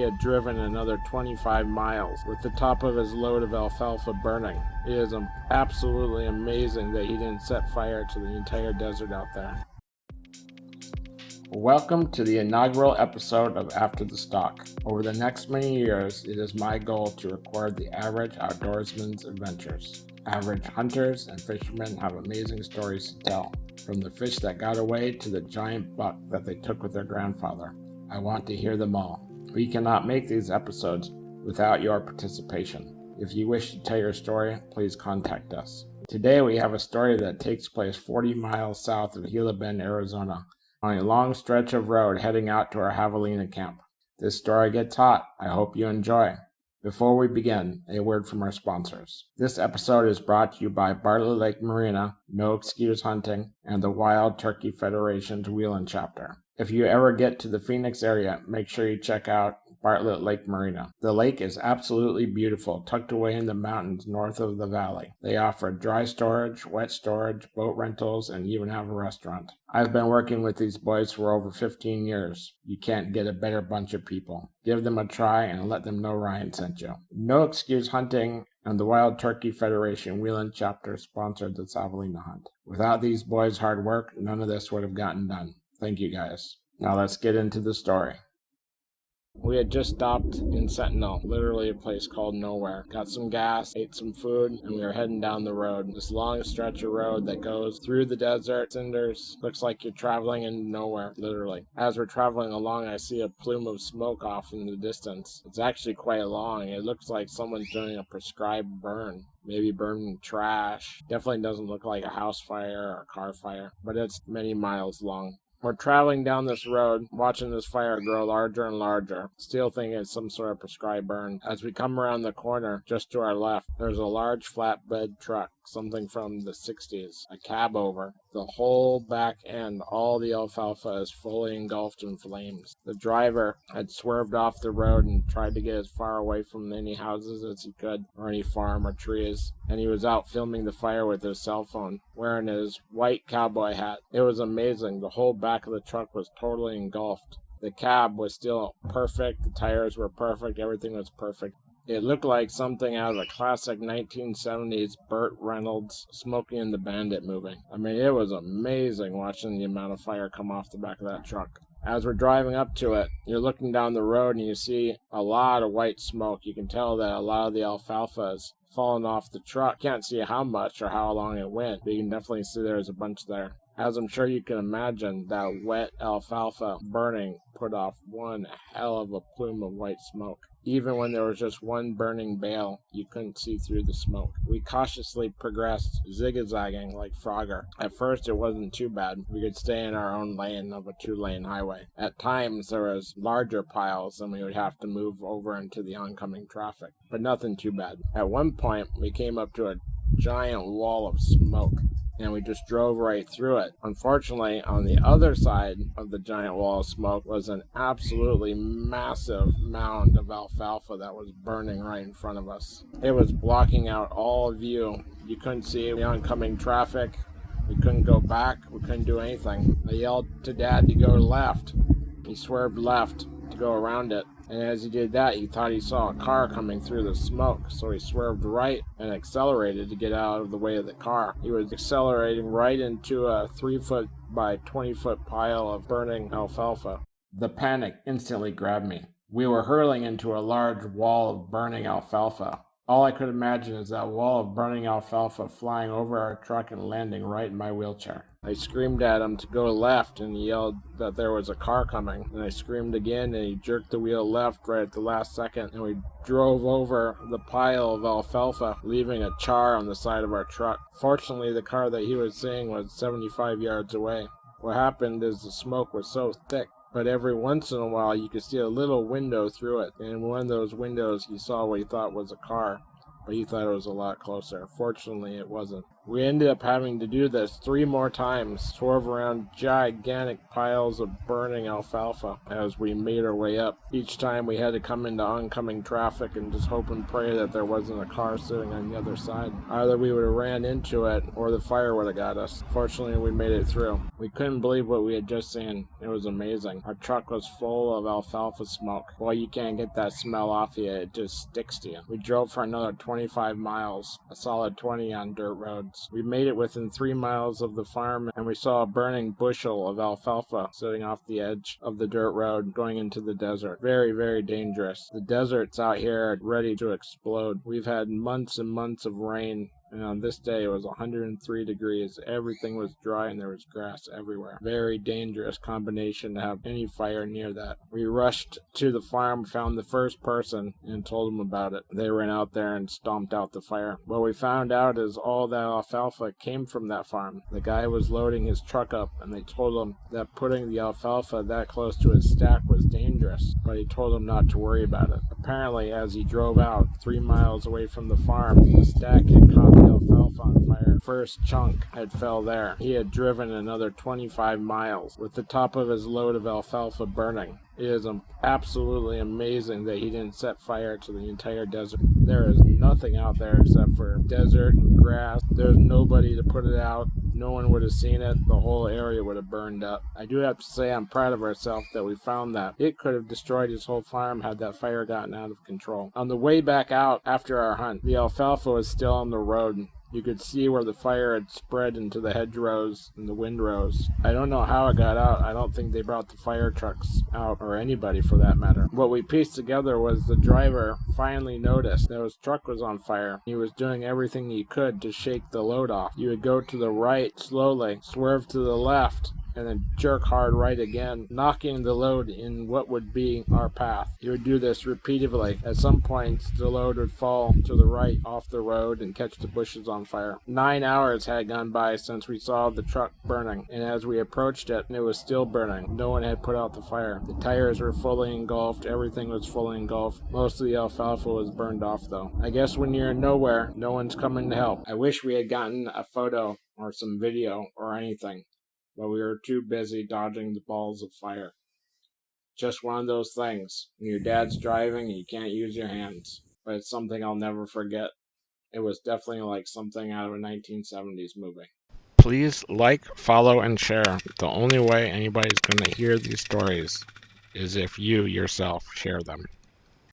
had driven another 25 miles with the top of his load of alfalfa burning. It is absolutely amazing that he didn't set fire to the entire desert out there. Welcome to the inaugural episode of After the Stalk. Over the next many years, it is my goal to record the average outdoorsman's adventures. Average hunters and fishermen have amazing stories to tell, from the fish that got away to the giant buck that they took with their grandfather. I want to hear them all. We cannot make these episodes without your participation. If you wish to tell your story, please contact us. Today we have a story that takes place 40 miles south of Gila Bend, Arizona, on a long stretch of road heading out to our Javelina camp. This story gets hot. I hope you enjoy. Before we begin, a word from our sponsors. This episode is brought to you by Bartlett Lake Marina, No Excuse Hunting, and the Wild Turkey Federation's Wheeling Chapter. If you ever get to the Phoenix area, make sure you check out Bartlett Lake Marina. The lake is absolutely beautiful, tucked away in the mountains north of the valley. They offer dry storage, wet storage, boat rentals, and even have a restaurant. I've been working with these boys for over 15 years. You can't get a better bunch of people. Give them a try and let them know Ryan sent you. No Excuse Hunting and the Wild Turkey Federation Wheeling Chapter sponsored the Javelina hunt. Without these boys' hard work, none of this would have gotten done. Thank you guys. Now let's get into the story. We had just stopped in Sentinel, literally a place called nowhere. Got some gas, ate some food, and we were heading down the road. This long stretch of road that goes through the desert, cinders, looks like you're traveling in nowhere, literally. As we're traveling along, I see a plume of smoke off in the distance. It's actually quite long. It looks like someone's doing a prescribed burn. Maybe burning trash. Definitely doesn't look like a house fire or a car fire, but it's many miles long. We're traveling down this road, watching this fire grow larger and larger, still thinking it's some sort of prescribed burn. As we come around the corner, just to our left, there's a large flatbed truck, something from the 60s, a cab over. The whole back end, all the alfalfa is fully engulfed in flames. The driver had swerved off the road and tried to get as far away from any houses as he could, or any farm or trees, and he was out filming the fire with his cell phone, wearing his white cowboy hat. It was amazing. The whole back of the truck was totally engulfed. The cab was still perfect, the tires were perfect, everything was perfect. It looked like something out of a classic 1970s Burt Reynolds Smokey and the Bandit movie. I mean, it was amazing watching the amount of fire come off the back of that truck. As we're driving up to it, you're looking down the road and you see a lot of white smoke. You can tell that a lot of the alfalfa is fallen off the truck. Can't see how much or how long it went, but you can definitely see there's a bunch there. As I'm sure you can imagine, that wet alfalfa burning put off one hell of a plume of white smoke. Even when there was just one burning bale, you couldn't see through the smoke. We cautiously progressed, zigzagging like Frogger. At first, it wasn't too bad. We could stay in our own lane of a 2-lane highway. At times, there was larger piles and we would have to move over into the oncoming traffic, but nothing too bad. At one point, we came up to a giant wall of smoke, and we just drove right through it. Unfortunately, on the other side of the giant wall of smoke was an absolutely massive mound of alfalfa that was burning right in front of us. It was blocking out all view. You couldn't see the oncoming traffic. We couldn't go back. We couldn't do anything. I yelled to Dad to go left. He swerved left to go around it. And as he did that, he thought he saw a car coming through the smoke, so he swerved right and accelerated to get out of the way of the car. He was accelerating right into a 3-foot by 20-foot pile of burning alfalfa. The panic instantly grabbed me. We were hurling into a large wall of burning alfalfa. All I could imagine is that wall of burning alfalfa flying over our truck and landing right in my wheelchair. I screamed at him to go left, and he yelled that there was a car coming. And I screamed again, and he jerked the wheel left right at the last second, and we drove over the pile of alfalfa, leaving a char on the side of our truck. Fortunately, the car that he was seeing was 75 yards away. What happened is the smoke was so thick, but every once in a while you could see a little window through it, and in one of those windows he saw what he thought was a car, but he thought it was a lot closer. Fortunately, it wasn't. We ended up having to do this 3 more times, swerve around gigantic piles of burning alfalfa as we made our way up. Each time we had to come into oncoming traffic and just hope and pray that there wasn't a car sitting on the other side. Either we would have ran into it or the fire would have got us. Fortunately, we made it through. We couldn't believe what we had just seen. It was amazing. Our truck was full of alfalfa smoke. Well, you can't get that smell off you, it just sticks to you. We drove for another 25 miles, a solid 20 on dirt roads. We made it within 3 miles of the farm, and we saw a burning bushel of alfalfa sitting off the edge of the dirt road going into the desert. Very, very dangerous. The desert's out here ready to explode. We've had months and months of rain, and on this day it was 103 degrees. Everything was dry and there was grass everywhere. Very dangerous combination to have any fire near that. We rushed to the farm, found the first person, and told them about it. They ran out there and stomped out the fire. What we found out is all that alfalfa came from that farm. The guy was loading his truck up, and they told him that putting the alfalfa that close to his stack was dangerous, but he told him not to worry about it. Apparently, as he drove out 3 miles away from the farm, the stack had caught the alfalfa on fire. First chunk had fell there. He had driven another 25 miles with the top of his load of alfalfa burning. It is absolutely amazing that he didn't set fire to the entire desert. There is nothing out there except for desert and grass. There's nobody to put it out. No one would have seen it. The whole area would have burned up. I do have to say I'm proud of ourselves that we found that. It could have destroyed his whole farm had that fire gotten out of control. On the way back out after our hunt, the alfalfa was still on the road. You could see where the fire had spread into the hedgerows and the windrows. I don't know how it got out. I don't think they brought the fire trucks out, or anybody for that matter. What we pieced together was the driver finally noticed that his truck was on fire. He was doing everything he could to shake the load off. He would go to the right slowly, swerve to the left, and then jerk hard right again, knocking the load in what would be our path. He would do this repeatedly. At some points, the load would fall to the right off the road and catch the bushes on fire. 9 hours had gone by since we saw the truck burning, and as we approached it, it was still burning. No one had put out the fire. The tires were fully engulfed. Everything was fully engulfed. Most of the alfalfa was burned off, though. I guess when you're in nowhere, no one's coming to help. I wish we had gotten a photo or some video or anything, but we were too busy dodging the balls of fire. Just one of those things. When your dad's driving, you can't use your hands. But it's something I'll never forget. It was definitely like something out of a 1970s movie. Please like, follow, and share. The only way anybody's going to hear these stories is if you yourself share them.